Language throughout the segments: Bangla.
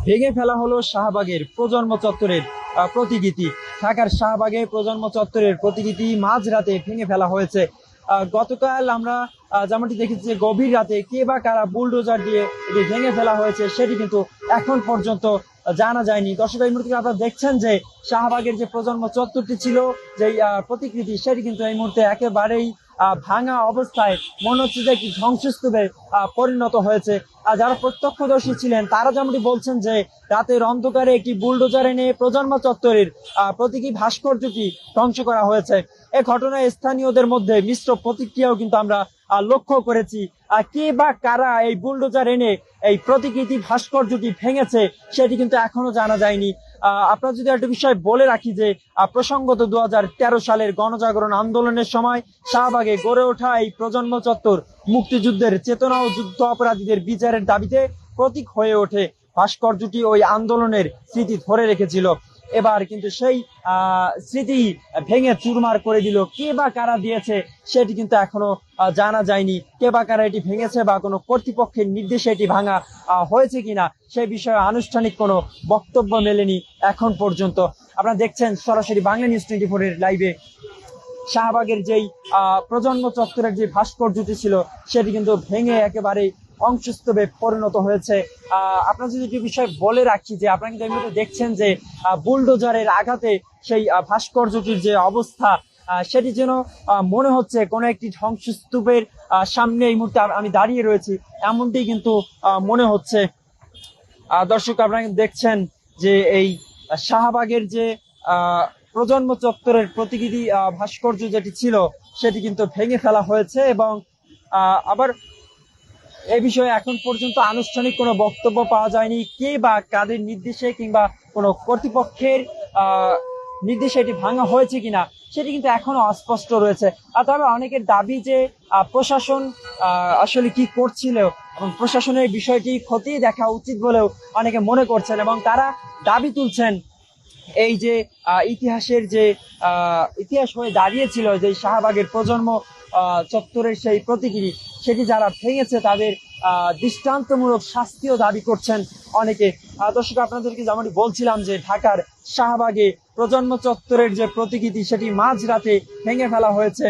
ভেঙে ফেলা হলো শাহবাগের প্রজন্ম চত্বরের প্রতিকৃতি। ঢাকার শাহবাগে প্রজন্ম চত্বরের প্রতিকৃতি মাঝরাতে ভেঙে ফেলা হয়েছে। গতকাল আমরা যেমনটি দেখেছি যে গভীর রাতে কে বা কারা বুলডোজার দিয়ে এটি ভেঙে ফেলা হয়েছে সেটি কিন্তু এখন পর্যন্ত জানা যায়নি। দর্শক, এই মুহূর্তে আপনারা দেখছেন যে শাহবাগের যে প্রজন্ম চত্বরটি ছিল, যে প্রতিকৃতি, সেটি কিন্তু এই মুহূর্তে একেবারেই ভাঙা অবস্থায়, মনে হচ্ছে যে একটি ধ্বংসস্তূপে পরিণত হয়েছে। যারা প্রত্যক্ষদর্শী ছিলেন তারা যেমনটি বলছেন যে রাতের অন্ধকারে একটি বুলডোজার এনে প্রজন্ম চত্বরের প্রতীকী ভাস্কর্যটি ধ্বংস করা হয়েছে। এ ঘটনায় স্থানীয়দের মধ্যে মিশ্র প্রতিক্রিয়াও কিন্তু আমরা লক্ষ্য করেছি। কে বা কারা এই বুলডোজার এনে এই প্রতিকৃতি ভাস্কর্যটি ভেঙেছে সেটি কিন্তু এখনো জানা যায়নি। আপনারা যদি একটা বিষয় বলে রাখি যে প্রসঙ্গত 2013 সালের গণজাগরণ আন্দোলনের সময় শাহবাগে গড়ে ওঠা এই প্রজন্ম চত্বর মুক্তিযুদ্ধের চেতনা ও যুদ্ধ অপরাধীদের বিচারের দাবিতে প্রতীক হয়ে ওঠে। ভাস্কর্যটি ওই আন্দোলনের স্মৃতি ধরে রেখেছিল। এবার কিন্তু সেই স্মৃতি ভেঙে চুরমার করে দিল। কে বা কারা দিয়েছে সেটি কিন্তু এখনো জানা যায়নি। কে বা কারা এটি ভেঙেছে বা কোনো কর্তৃপক্ষের নির্দেশে এটি ভাঙা হয়েছে কিনা সে বিষয়ে আনুষ্ঠানিক কোনো বক্তব্য মেলেনি এখন পর্যন্ত। আপনারা দেখছেন সরাসরি বাংলা নিউজ 24 এর লাইভে শাহবাগের যেই প্রজন্ম চত্বরের যে ভাস্কর্যটি ছিল সেটি কিন্তু ভেঙে একেবারে ধ্বংসস্তূপে পরিণত হয়েছে। আপনার যদি একটি বিষয় বলে রাখি যে আপনারা কিন্তু এই মুহূর্তে দেখছেন যে বুলডোজারের আঘাতে সেই ভাস্কর্যটির যে অবস্থা, সেটি যেন মনে হচ্ছে কোনো একটি ধ্বংসস্তূপের সামনে এই মুহূর্তে আমি দাঁড়িয়ে রয়েছি, এমনটি কিন্তু মনে হচ্ছে। দর্শক, আপনারা কিন্তু দেখছেন যে এই শাহবাগের যে প্রজন্ম চত্বরের প্রতিকৃতি ভাস্কর্য যেটি ছিল সেটি কিন্তু ভেঙে ফেলা হয়েছে এবং আবার এই বিষয়ে এখন পর্যন্ত আনুষ্ঠানিক কোনো বক্তব্য পাওয়া যায়নি। কে বা কাদের নির্দেশে কিংবা কোনো কর্তৃপক্ষের নির্দেশে এটি ভাঙা হয়েছে কিনা সেটি কিন্তু এখনো অস্পষ্ট রয়েছে। তবে অনেকের দাবি যে প্রশাসন আসলে কি করছিল এবং প্রশাসনের বিষয়টি খতিয়ে দেখা উচিত বলেও অনেকে মনে করছেন এবং তারা দাবি তুলছেন এই যে ইতিহাসের যে ইতিহাস হয়ে দাঁড়িয়েছিল যে শাহবাগের প্রজন্ম চত্বরের সেই প্রতিকৃতি, সেটি যারা ভেঙেছে তাদের দৃষ্টান্তমূলক শাস্তিও দাবি করছেন অনেকে। দর্শক, আপনাদেরকে যেমনটি বলছিলাম যে ঢাকার শাহবাগে প্রজন্ম চত্বরের যে প্রতিকৃতি সেটি মাঝরাতে ভেঙে ফেলা হয়েছে।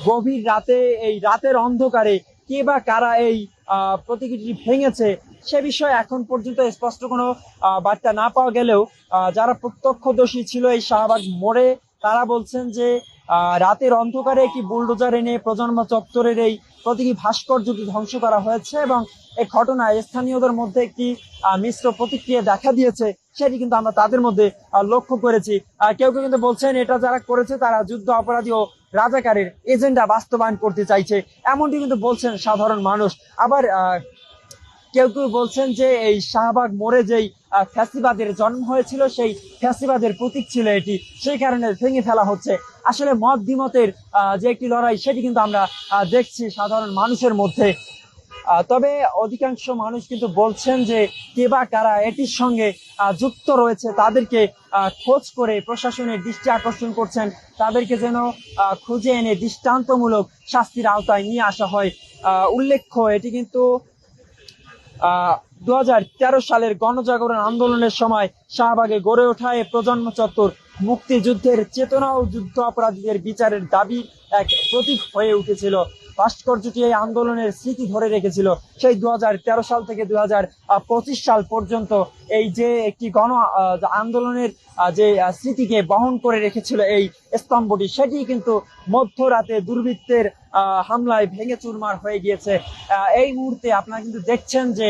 গভীর রাতে, এই রাতের অন্ধকারে কে বা কারা এই প্রতিকৃতি ভেঙেছে সে বিষয়ে এখন পর্যন্ত স্পষ্ট কোনো বার্তা না পাওয়া গেলেও যারা প্রত্যক্ষদর্শী ছিল এই শাহবাগ মোড়ে তারা বলছেন যে রাতের অন্ধকারে একটি বুলডোজার এনে প্রজন্ম চত্বরের এই প্রতীকী ভাস্কর্যটি ধ্বংস করা হয়েছে এবং এই ঘটনায় স্থানীয়দের মধ্যে একটি মিশ্র প্রতিক্রিয়া দেখা দিয়েছে, সেটি কিন্তু আমরা তাদের মধ্যে লক্ষ্য করেছি। কেউ কেউ কিন্তু বলছেন এটা যারা করেছে তারা যুদ্ধ অপরাধী ও রাজাকারের এজেন্ডা বাস্তবায়ন করতে চাইছে, এমনটি কিন্তু বলছেন সাধারণ মানুষ। আবার কেউ কেউ বলছেন যে এই শাহবাগ মোড়ে যেই ফ্যাসিবাদের জন্ম হয়েছিল সেই ফ্যাসিবাদের প্রতীক ছিল এটি, সেই কারণে ভেঙে ফেলা হচ্ছে। আসলে মত দ্বিমতের যে একটি লড়াই সেটি কিন্তু আমরা দেখছি সাধারণ মানুষের মধ্যে। তবে অধিকাংশ মানুষ কিন্তু বলছেন যে কে বা কারা এটির সঙ্গে যুক্ত রয়েছে তাদেরকে খোঁজ করে প্রশাসনের দৃষ্টি আকর্ষণ করছেন, তাদেরকে যেন খুঁজে এনে দৃষ্টান্তমূলক শাস্তির আওতায় নিয়ে আসা হয়। উল্লেখ্য, এটি কিন্তু 2013 সালের গণজাগরণ আন্দোলনের সময় শাহবাগে গড়ে ওঠা এই প্রজন্ম চত্বর মুক্তিযুদ্ধের চেতনা ও যুদ্ধ অপরাধীদের বিচারের দাবি এক প্রতীক হয়ে উঠেছিল। ভাস্কর্যটি এই আন্দোলনের স্মৃতি ধরে রেখেছিল। সেই 2013 সাল থেকে 2025 সাল পর্যন্ত এই যে একটি গণ আন্দোলনের যে স্মৃতিকে বহন করে রেখেছিল এই স্তম্ভটি, সেটি কিন্তু মধ্যরাতে দুর্বৃত্তের হামলায় ভেঙে চুরমার হয়ে গিয়েছে। এই মুহূর্তে আপনারা কিন্তু দেখছেন যে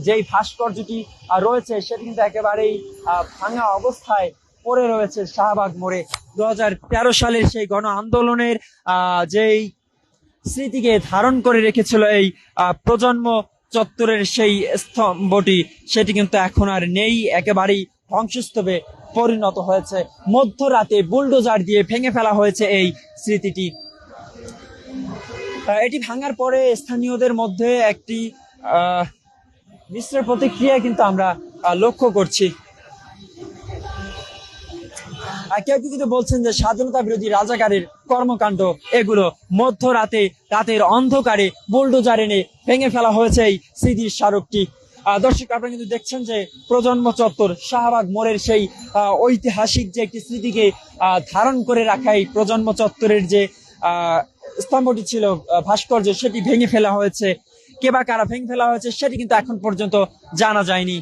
যেই ভাস্কর্যটি রয়েছে সেটি কিন্তু একেবারেই ভাঙা অবস্থায় পড়ে রয়েছে শাহবাগ মোড়ে। 2013 সালের সেই গণ আন্দোলনের যেই স্মৃতিকে ধারণ করে রেখেছিল এই প্রজন্ম চত্বরের সেই স্তম্ভটি, সেটি কিন্তু এখন আর নেই, একেবারেই ধ্বংসস্তূপে পরিণত হয়েছে। মধ্যরাতে বুলডোজার দিয়ে ভেঙে ফেলা হয়েছে এই স্মৃতিটি। এটি ভাঙার পরে স্থানীয়দের মধ্যে একটি মিশ্র প্রতিক্রিয়া কিন্তু আমরা লক্ষ্য করছি। কেউ কেউ কিন্তু বলছেন যে স্বাধীনতা বিরোধী রাজাকারের কর্মকাণ্ড এগুলো, মধ্যরাতে রাতের অন্ধকারে বুলডোজার এনে ভেঙে ফেলা হয়েছে এই স্মৃতির স্মারকটি। দর্শক আপনারা কিন্তু দেখছেন যে প্রজন্ম চত্বর শাহবাগ মোড়ের সেই ঐতিহাসিক যে একটি স্মৃতিকে ধারণ করে রাখা এই প্রজন্ম চত্বরের যে স্তম্ভটি ছিল, ভাস্কর্য, সেটি ভেঙে ফেলা হয়েছে। কে বা কারা ভেঙে ফেলা হয়েছে সেটি কিন্তু এখন পর্যন্ত জানা যায়নি।